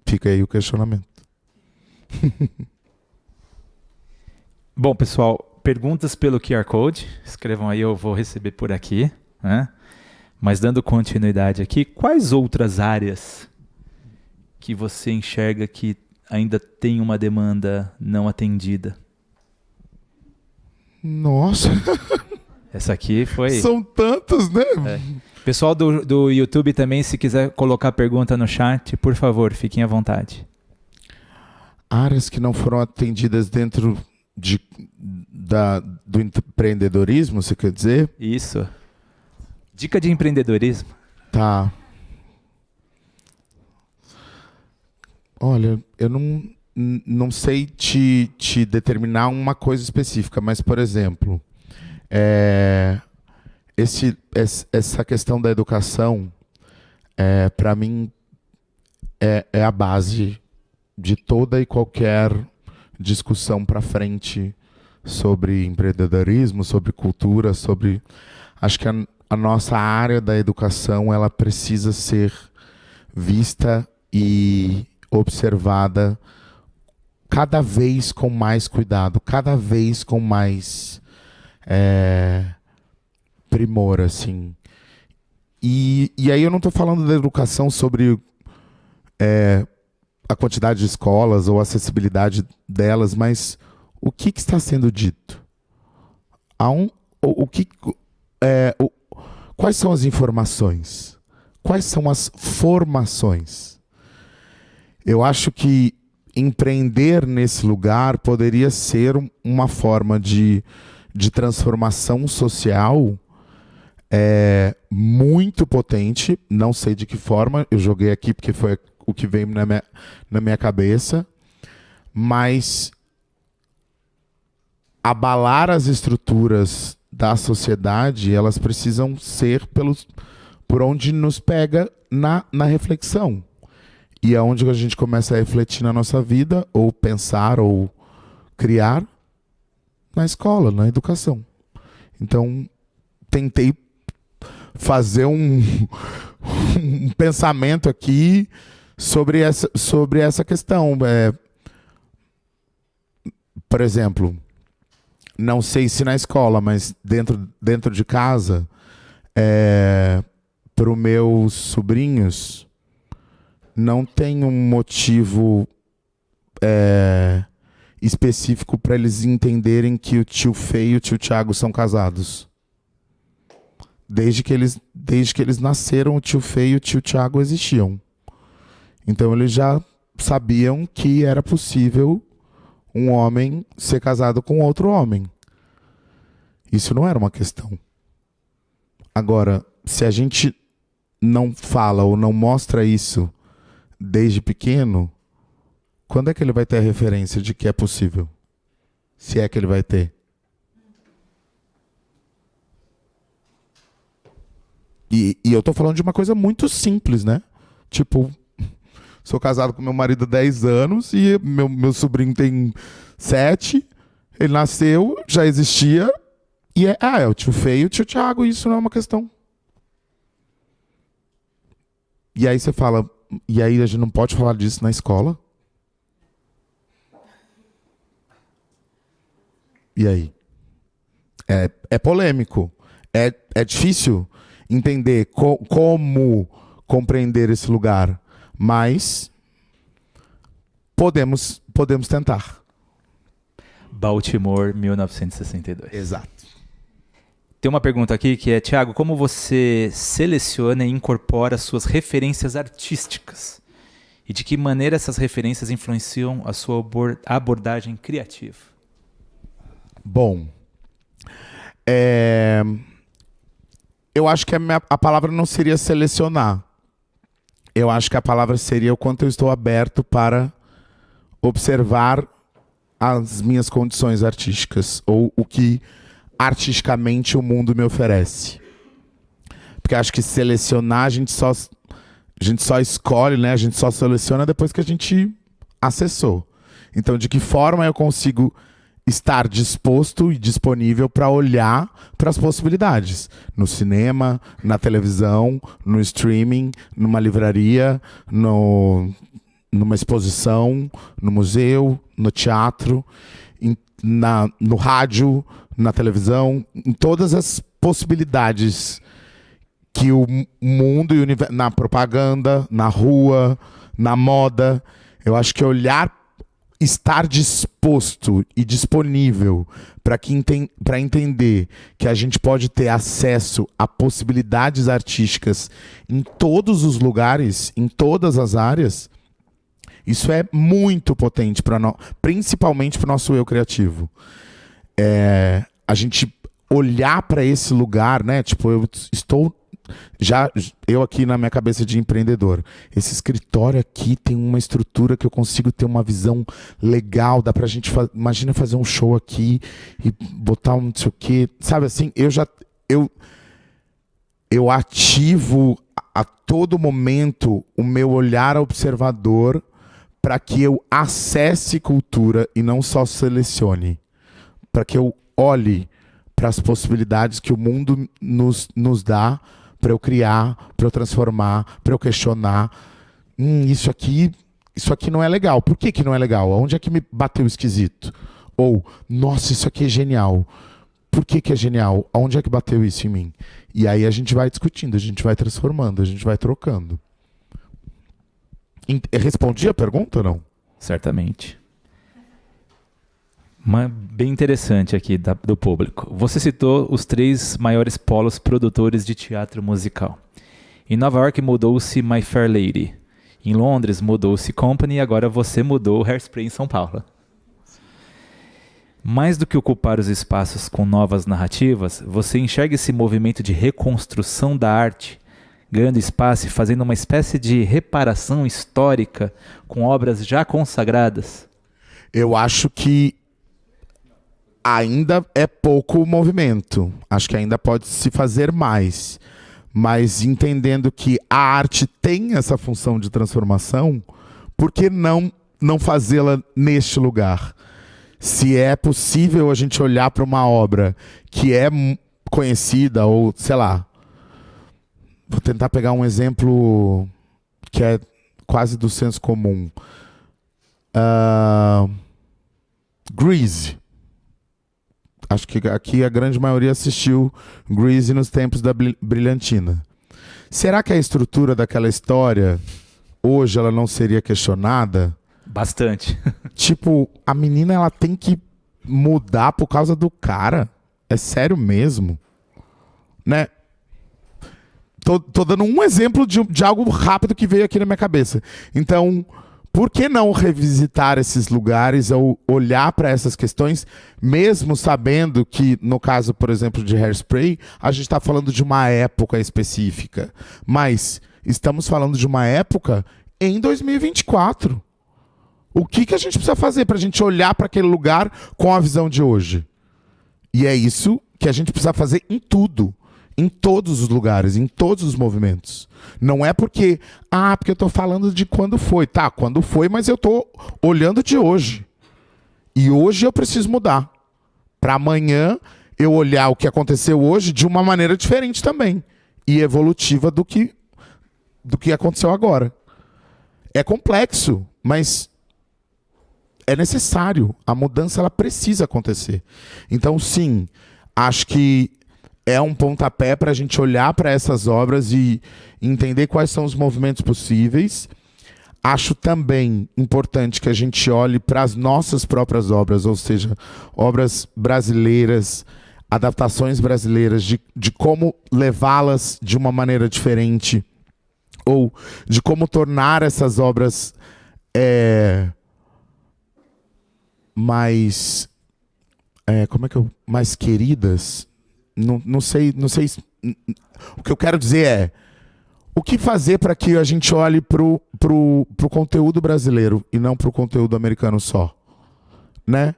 Fica aí o questionamento. Bom, pessoal, perguntas pelo QR Code. Escrevam aí, eu vou receber por aqui, né? Mas dando continuidade aqui, quais outras áreas que você enxerga que ainda tem uma demanda não atendida? Nossa! Essa aqui foi... São tantos, né? Pessoal do YouTube também, se quiser colocar pergunta no chat, por favor, fiquem à vontade. Áreas que não foram atendidas dentro do empreendedorismo, você quer dizer? Isso. Dica de empreendedorismo. Tá. Olha, eu não sei te determinar uma coisa específica, mas, por exemplo, essa questão da educação, para mim, é a base de toda e qualquer discussão para frente sobre empreendedorismo, sobre cultura, sobre... Acho que a nossa área da educação ela precisa ser vista e observada cada vez com mais cuidado, cada vez com mais primor, assim. E aí eu não estou falando da educação sobre a quantidade de escolas ou a acessibilidade delas, mas o que está sendo dito? Quais são as informações? Quais são as formações? Eu acho que empreender nesse lugar poderia ser uma forma de transformação social muito potente. Não sei de que forma, eu joguei aqui porque foi o que veio na minha cabeça, mas abalar as estruturas da sociedade, elas precisam ser por onde nos pega na reflexão. E é onde a gente começa a refletir na nossa vida, ou pensar, ou criar, na escola, na educação. Então, tentei fazer um pensamento aqui sobre essa questão. Por exemplo, não sei se na escola, mas dentro de casa, para os meus sobrinhos, não tem um motivo específico para eles entenderem que o tio Fê e o tio Thiago são casados. Desde que eles nasceram, o tio Fê e o tio Thiago existiam. Então eles já sabiam que era possível um homem ser casado com outro homem. Isso não era uma questão. Agora, se a gente não fala ou não mostra isso desde pequeno, quando é que ele vai ter a referência de que é possível? Se é que ele vai ter. E eu tô falando de uma coisa muito simples, né? Tipo, sou casado com meu marido há 10 anos e meu sobrinho tem 7. Ele nasceu, já existia. E é o tio Fê e o tio Thiago, isso não é uma questão. E aí você fala, e aí a gente não pode falar disso na escola? E aí? É polêmico. É difícil entender como compreender esse lugar. Mas podemos tentar. Baltimore, 1962. Exato. Tem uma pergunta aqui que é, Thiago, como você seleciona e incorpora suas referências artísticas? E de que maneira essas referências influenciam a sua abordagem criativa? Bom, eu acho que a palavra não seria selecionar. Eu acho que a palavra seria o quanto eu estou aberto para observar as minhas condições artísticas, ou o que artisticamente o mundo me oferece. Porque acho que selecionar, a gente só escolhe, né? A gente só seleciona depois que a gente acessou. Então, de que forma eu consigo estar disposto e disponível para olhar para as possibilidades? No cinema, na televisão, no streaming, numa livraria, numa exposição, no museu, no teatro, no rádio, na televisão, em todas as possibilidades que o mundo e o universo, na propaganda, na rua, na moda. Eu acho que estar disposto e disponível para entender que a gente pode ter acesso a possibilidades artísticas em todos os lugares, em todas as áreas, isso é muito potente, principalmente para o nosso eu criativo. A gente olhar para esse lugar, né? Tipo, eu aqui na minha cabeça de empreendedor, esse escritório aqui tem uma estrutura que eu consigo ter uma visão legal, dá pra gente imagina fazer um show aqui e botar um não sei o quê, sabe assim, eu ativo a todo momento o meu olhar observador para que eu acesse cultura e não só selecione. Para que eu olhe para as possibilidades que o mundo nos dá para eu criar, para eu transformar, para eu questionar. Isso aqui não é legal. Por que não é legal? Onde é que me bateu esquisito? Ou, nossa, isso aqui é genial. Por que é genial? Onde é que bateu isso em mim? E aí a gente vai discutindo, a gente vai transformando, a gente vai trocando. Respondi a pergunta ou não? Certamente. Bem interessante aqui do público. Você citou os 3 maiores polos produtores de teatro musical. Em Nova York mudou-se My Fair Lady. Em Londres mudou-se Company e agora você mudou Hairspray em São Paulo. Mais do que ocupar os espaços com novas narrativas, você enxerga esse movimento de reconstrução da arte, ganhando espaço e fazendo uma espécie de reparação histórica com obras já consagradas? Eu acho que ainda é pouco movimento. Acho que ainda pode se fazer mais. Mas entendendo que a arte tem essa função de transformação, por que não fazê-la neste lugar? Se é possível a gente olhar para uma obra que é conhecida, ou sei lá, vou tentar pegar um exemplo que é quase do senso comum. Grease. Acho que aqui a grande maioria assistiu Grease nos tempos da Brilhantina. Será que a estrutura daquela história, hoje, ela não seria questionada? Bastante. Tipo, a menina ela tem que mudar por causa do cara? É sério mesmo? Né? Tô dando um exemplo de algo rápido que veio aqui na minha cabeça. Então, por que não revisitar esses lugares ou olhar para essas questões, mesmo sabendo que, no caso, por exemplo, de Hairspray, a gente está falando de uma época específica. Mas estamos falando de uma época em 2024. O que a gente precisa fazer para a gente olhar para aquele lugar com a visão de hoje? E é isso que a gente precisa fazer em tudo. Em todos os lugares, em todos os movimentos. Não é porque eu estou falando de quando foi. Tá, quando foi, mas eu estou olhando de hoje. E hoje eu preciso mudar. Para amanhã eu olhar o que aconteceu hoje de uma maneira diferente também. E evolutiva do que aconteceu agora. É complexo, mas é necessário. A mudança ela precisa acontecer. Então, sim, acho que é um pontapé para a gente olhar para essas obras e entender quais são os movimentos possíveis. Acho também importante que a gente olhe para as nossas próprias obras, ou seja, obras brasileiras, adaptações brasileiras, de como levá-las de uma maneira diferente, ou de como tornar essas obras mais queridas. Não sei. O que eu quero dizer é o que fazer para que a gente olhe pro conteúdo brasileiro e não pro conteúdo americano só, né?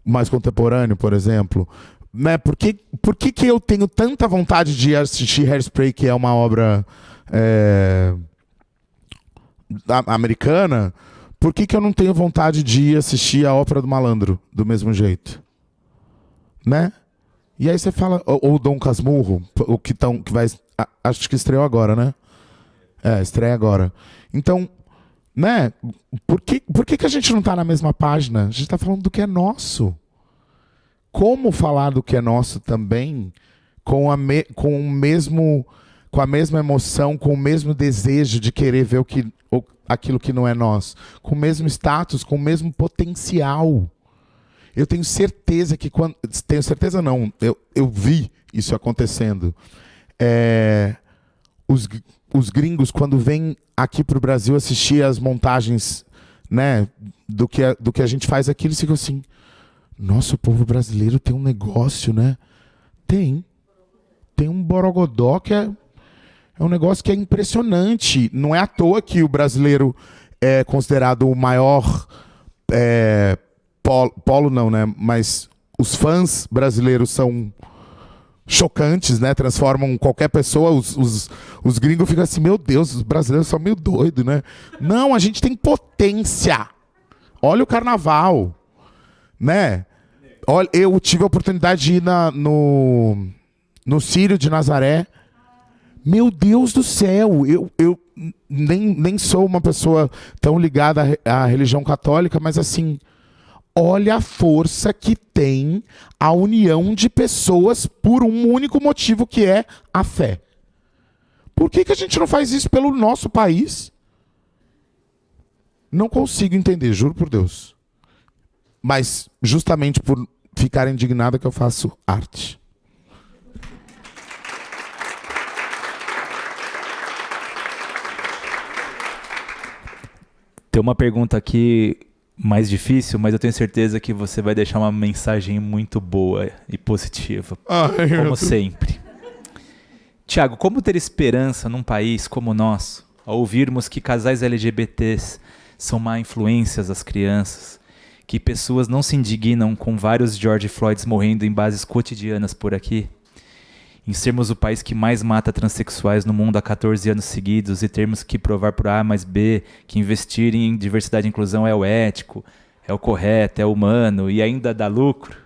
Mais contemporâneo, por exemplo, né? Por que eu tenho tanta vontade de assistir Hairspray, que é uma obra americana? Por que eu não tenho vontade de assistir a Ópera do Malandro do mesmo jeito, né? E aí você fala, ou Dom Casmurro, que vai, acho que estreou agora, né? Estreia agora. Então, né? Por que a gente não está na mesma página? A gente está falando do que é nosso. Como falar do que é nosso também com a mesma emoção, com o mesmo desejo de querer ver aquilo que não é nosso, com o mesmo status, com o mesmo potencial. Eu tenho certeza que tenho certeza não, eu vi isso acontecendo. Os gringos, quando vêm aqui para o Brasil assistir as montagens, né, do que a gente faz aqui, eles ficam assim, nossa, o povo brasileiro tem um negócio, né? Tem um borogodó que é um negócio que é impressionante. Não é à toa que o brasileiro é considerado o maior polo não, né? Mas os fãs brasileiros chocantes, né? Transformam qualquer pessoa. Os gringos ficam assim, meu Deus, os brasileiros são meio doidos, né? Não, a gente tem potência. Olha o carnaval, né? Olha, eu tive a oportunidade de ir no Círio de Nazaré. Meu Deus do céu, eu nem sou uma pessoa tão ligada à religião católica, mas assim, olha a força que tem a união de pessoas por um único motivo, que é a fé. Por que a gente não faz isso pelo nosso país? Não consigo entender, juro por Deus. Mas justamente por ficar indignado que eu faço arte. Tem uma pergunta aqui mais difícil, mas eu tenho certeza que você vai deixar uma mensagem muito boa e positiva, como sempre. Tiago, como ter esperança num país como o nosso, ao ouvirmos que casais LGBTs são má influências às crianças, que pessoas não se indignam com vários George Floyds morrendo em bases cotidianas por aqui, em sermos o país que mais mata transexuais no mundo há 14 anos seguidos e termos que provar por A mais B que investir em diversidade e inclusão é o ético, é o correto, é o humano e ainda dá lucro?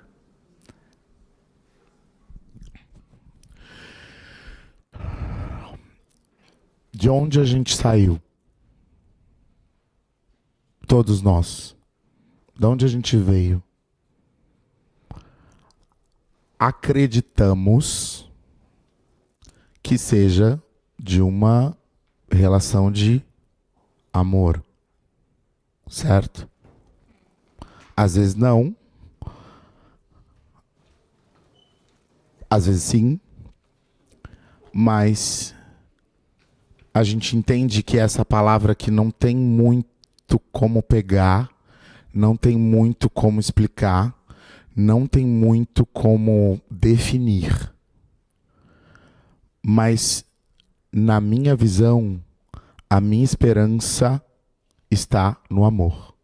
De onde a gente saiu? Todos nós. De onde a gente veio? Acreditamos que seja de uma relação de amor. Certo? Às vezes não. Às vezes sim. Mas a gente entende que essa palavra que não tem muito como pegar, não tem muito como explicar, não tem muito como definir. Mas, na minha visão, a minha esperança está no amor.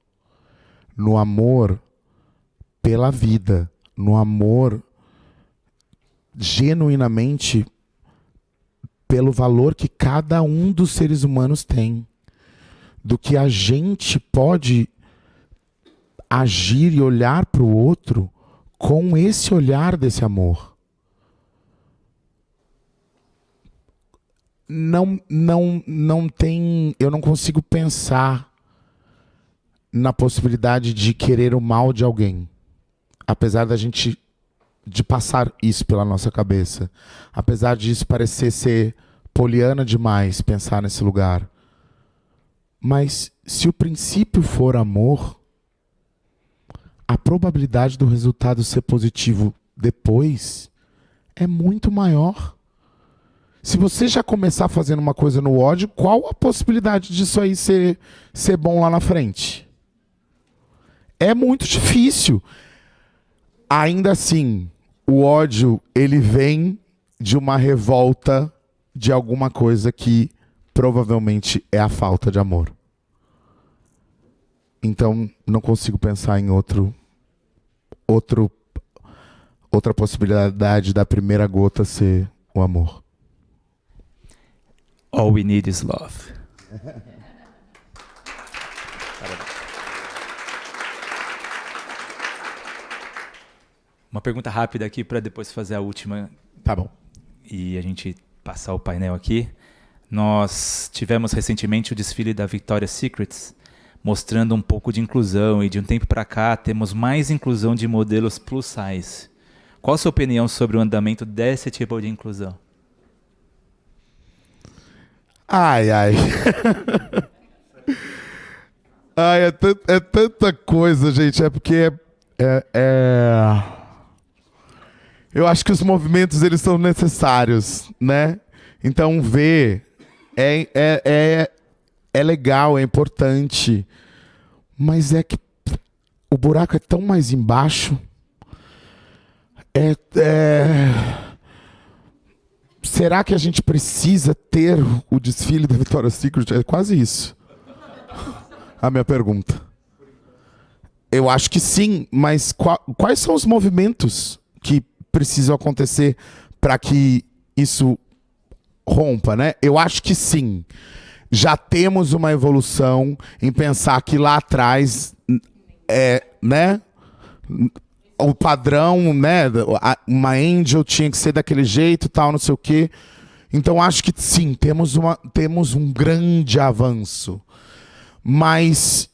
No amor pela vida. No amor genuinamente pelo valor que cada um dos seres humanos tem. Do que a gente pode agir e olhar para o outro com esse olhar desse amor. Não tem, eu não consigo pensar na possibilidade de querer o mal de alguém, apesar da gente de passar isso pela nossa cabeça, apesar disso parecer ser poliana demais pensar nesse lugar. Mas se o princípio for amor, a probabilidade do resultado ser positivo depois é muito maior. Se você já começar fazendo uma coisa no ódio, qual a possibilidade disso aí ser bom lá na frente? É muito difícil. Ainda assim, o ódio, ele vem de uma revolta de alguma coisa que provavelmente é a falta de amor. Então, não consigo pensar em outra possibilidade da primeira gota ser o amor. All we need is love. Uma pergunta rápida aqui para depois fazer a última. Tá bom. E a gente passar o painel aqui. Nós tivemos recentemente o desfile da Victoria's Secrets, mostrando um pouco de inclusão, e de um tempo para cá temos mais inclusão de modelos plus size. Qual a sua opinião sobre o andamento desse tipo de inclusão? Ai. Ai, é tanta coisa, gente. É porque eu acho que os movimentos, eles são necessários, né? Então, ver é legal, é importante. Mas é que o buraco é tão mais embaixo. Será que a gente precisa ter o desfile da Victoria's Secret? É quase isso a minha pergunta. Eu acho que sim, mas quais são os movimentos que precisam acontecer para que isso rompa, né? Eu acho que sim. Já temos uma evolução em pensar que lá atrás, né? O padrão, né? Uma angel tinha que ser daquele jeito, tal, não sei o quê. Então acho que sim, temos um grande avanço. Mas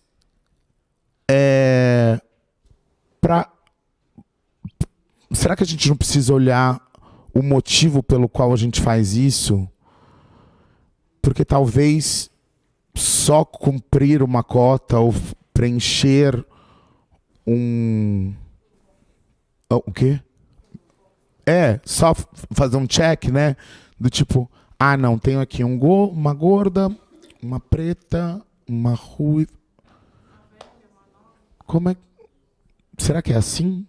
será que a gente não precisa olhar o motivo pelo qual a gente faz isso? Porque talvez só cumprir uma cota ou preencher o quê? Só fazer um check, né? Do tipo, não, tenho aqui uma gorda, uma preta, uma ruiva. Como é? Será que é assim?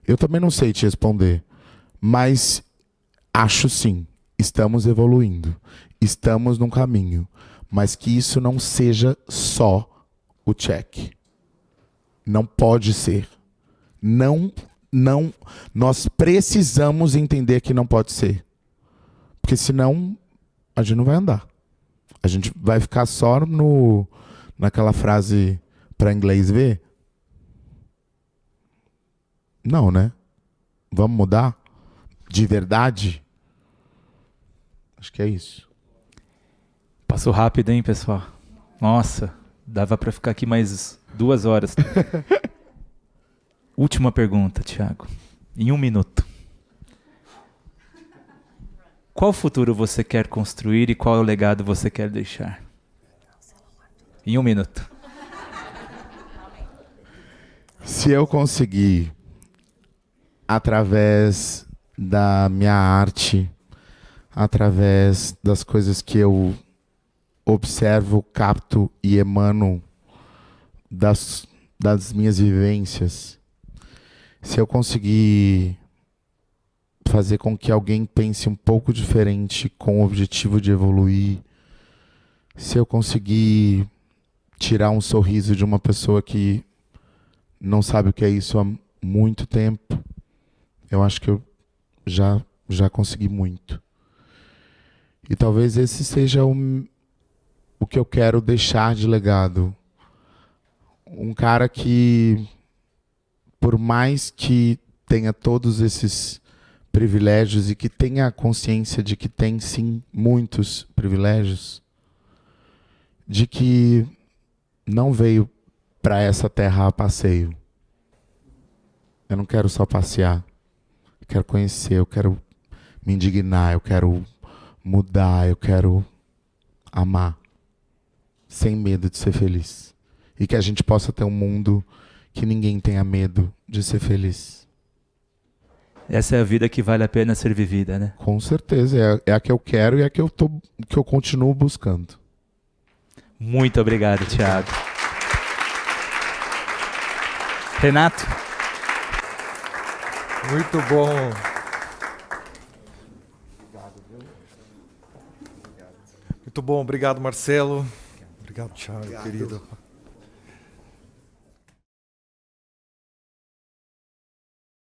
Eu também não sei te responder, mas acho sim. Estamos evoluindo, estamos num caminho, mas que isso não seja só o check. Não pode ser. Não, nós precisamos entender que não pode ser. Porque senão a gente não vai andar. A gente vai ficar só naquela frase para inglês ver. Não, né? Vamos mudar? De verdade? Acho que é isso. Passou rápido, hein, pessoal? Nossa, dava para ficar aqui mais 2 horas. Última pergunta, Thiago. Em 1 minuto. Qual futuro você quer construir e qual legado você quer deixar? Em 1 minuto. Se eu conseguir, através da minha arte, através das coisas que eu observo, capto e emano das minhas vivências, se eu conseguir fazer com que alguém pense um pouco diferente com o objetivo de evoluir, se eu conseguir tirar um sorriso de uma pessoa que não sabe o que é isso há muito tempo, eu acho que eu já consegui muito. E talvez esse seja o que eu quero deixar de legado. Um cara que, por mais que tenha todos esses privilégios e que tenha a consciência de que tem, sim, muitos privilégios, de que não veio para essa terra a passeio. Eu não quero só passear. Eu quero conhecer, eu quero me indignar, eu quero mudar, eu quero amar, sem medo de ser feliz. E que a gente possa ter um mundo que ninguém tenha medo de ser feliz. Essa é a vida que vale a pena ser vivida, né? Com certeza, é a que eu quero e é a que eu continuo buscando. Muito obrigado, Thiago. Renato? Muito bom. Muito bom, obrigado, Marcelo. Obrigado, Thiago, querido.